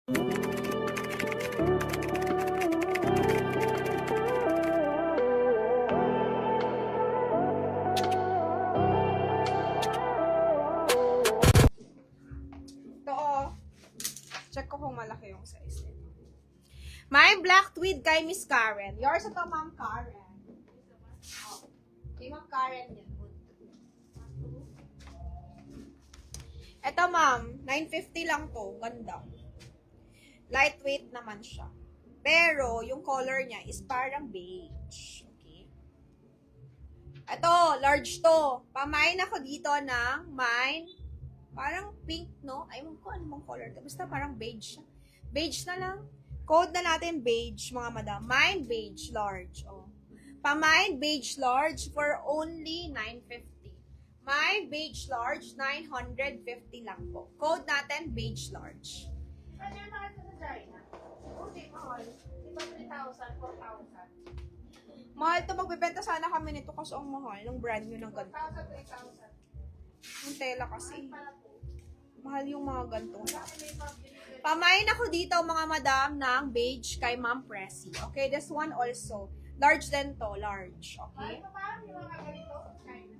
Check ko kung malaki yung size nito. My black tweed kay Miss Karen. Yours ito, Ma'am Karen. Oh. Kay Ma'am Karen yan. Ito, Ma'am. 950 lang to. Ganda. Lightweight naman siya. Pero, yung color niya is parang beige. Okay? Ito, large to. Pamain ako dito ng mine. Parang pink, no? Ayun ko, ano mong color to. Basta parang beige. Beige na lang. Code na natin beige, mga madam. Mine beige large. Oh. Pamine beige large for only 950. Mine beige large, 950 lang po. Code natin beige large. Ano yung mahal sa China? Okay, mahal. Di ba 3,000, 4,000? Mahal to, magbibenta sana kami nito kasi ang mahal ng brand new ng ganito. 4,000, 3,000. Yung tela kasi. Pala po. Mahal yung mga ganito. Kasi may pabili. Pamain ako dito, mga madam, ng beige kay Ma'am Pressy. Okay, this one also. Large din to, large. Okay? Ay, parang yung mga ganito, China.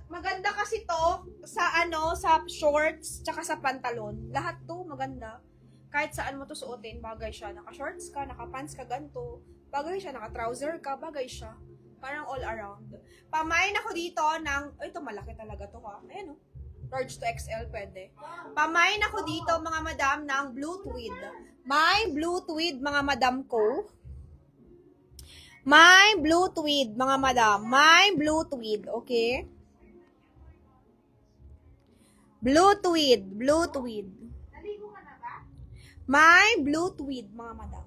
Maganda kasi to sa sa shorts tsaka sa pantalon. Lahat to maganda. Kahit saan mo to suotin, bagay siya. Naka-shorts ka, naka-pants ka, ganito. Bagay siya, naka-trouser ka, bagay siya. Parang all around. Pamain ako dito ng, ito malaki talaga to ha. Ayan o. Large to XL pwede. Pamain ako dito mga madam ng blue tweed. May blue tweed mga madam ko. May blue tweed mga madam. May blue tweed, okay? Blue tweed, blue tweed. Naligo ka na ba? May blue tweed mga madam.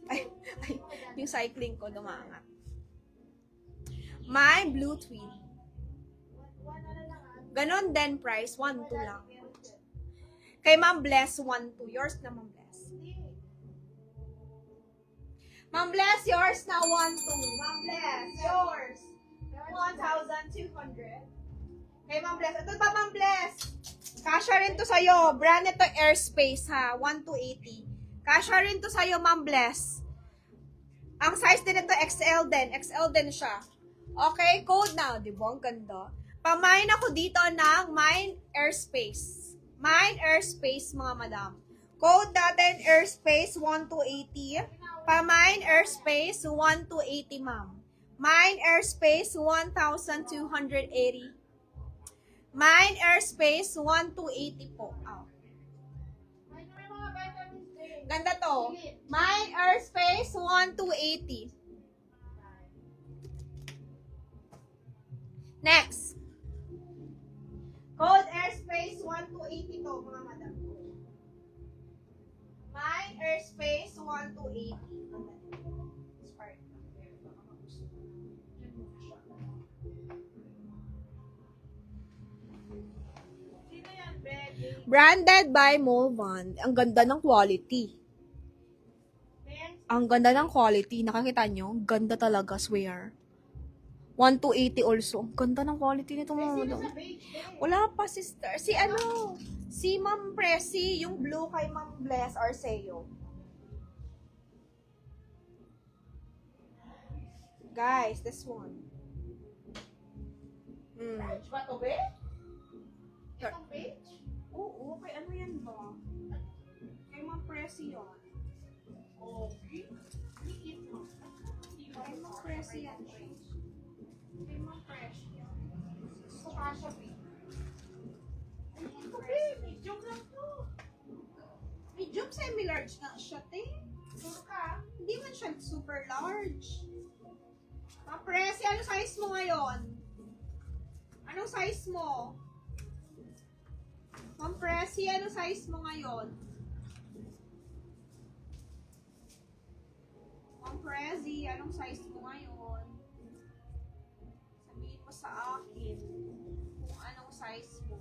Ay, yung cycling ko dumangat. May blue tweed. Ganon din price, 1-2 lang. Kay Ma'am Bless, 1-2. Yours na, Ma'am Bless. Ma'am Bless, yours na, 1-2. Ma'am Bless, yours. 1,200. Kay Ma'am Bless. Ito ba, Ma'am Bless? Kasha rin to sa'yo. Brand ito Airspace, ha. 1,280. Kasha rin to sa'yo, Ma'am Bless. Ang size din ito, XL din. XL din siya. Okay, code na. Di ba? Ang ganda. Pamain ako dito ng Mine Airspace. Mine Airspace, mga madam. Code natin Airspace 1,280. Pamain Airspace 1,280, ma'am. Mine Airspace 1,280. Mine Airspace 1,280 po. Oh. Ay, may mga vitamins din. Ganda to. Mine Airspace 1,280. Next. Code Airspace 1,280 to, mga madam. Mine Airspace 1,280. Sino yan, Betty? Branded by Movan. Ang ganda ng quality. Ang ganda ng quality. Nakakita nyo? Ang ganda talaga, swear. 1,280 also. Ang ganda ng quality nito, mga Sino madam. sa beige din? Wala pa, sister. Si Ma'am Pressy, yung blue kay Ma'am Bless Arceo. Guys, this one. Beige ba to, be? Itong beige? Oo, kay ano yan ba? Kay Ma'am Pressy yun. Okay. Kay Ma'am Pressy yan. Kay Ma'am Pressy yan. Sa kasha, be. Ay, ito, be. Medium lang to. Medium semi-large na siya, te. Sure ka? Hindi man siya super large. Ma'am Pressy, ano size mo ngayon? Anong size mo? Ma'am Pressy, ano size mo ngayon? Ma'am Pressy, anong size mo ngayon? Sabihin mo sa akin kung anong size mo.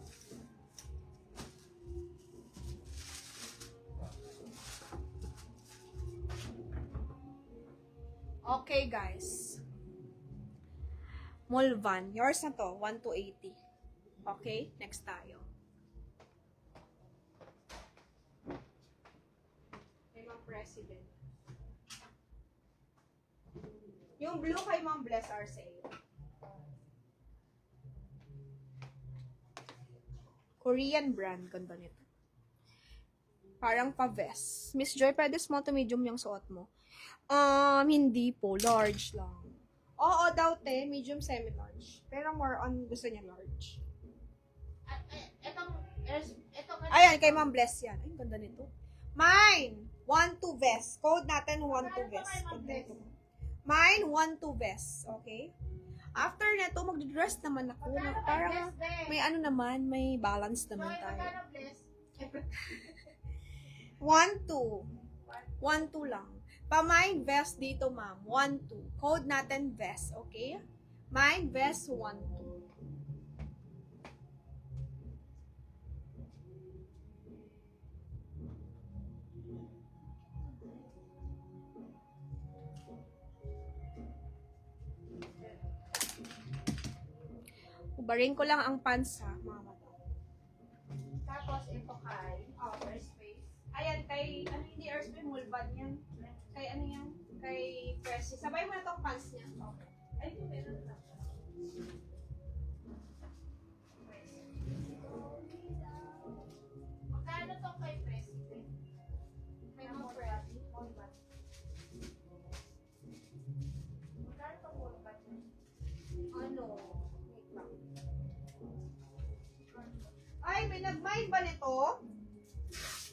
Okay, guys. Mulvan. Yours na to, 1,280. Okay, next tayo. President. Yung blue kay Ma'am Bless are sale. Korean brand. Ganda nito. Parang pa-vest. Miss Joy, pwede small to medium yung suot mo? Hindi po. Large lang. Oo, daw te. Medium, semi-large. Pero more on gusto niya large. Ayan, kay Ma'am Bless yan. Ay, ganda nito. Mine! 1-2 vest. Code natin 1-2 vest. Mine, 1-2 vest. Okay? After neto, magdodress naman ako. Parang may ano naman, may balance naman tayo. 1-2. 1-2 lang. Pa-mine vest dito, ma'am. 1-2. Code natin vest. Okay? Mine vest 1-2. Ubarin ko lang ang pants ha, mga mata. Tapos, ito kay airspace. Ayan, kay, ano hindi airspace, mulban yan. Kay ano yan? Kay Pressy. Sabay mo na tong pants niya. Okay. Ay, meron na. Magkano to kay President? May mga Pressy. Molbat. Magkano to Molbat? Ano? Wait lang. Ay, may nag-mind ba nito?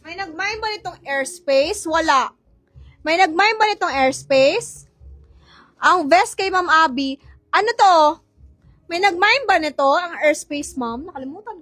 May nag-mind ba nitong airspace? Wala. May nag-mind ba nitong airspace? Ang vest kay Ma'am Abby, ano to? May nag-mind ba nito ang airspace, ma'am? Nakalimutan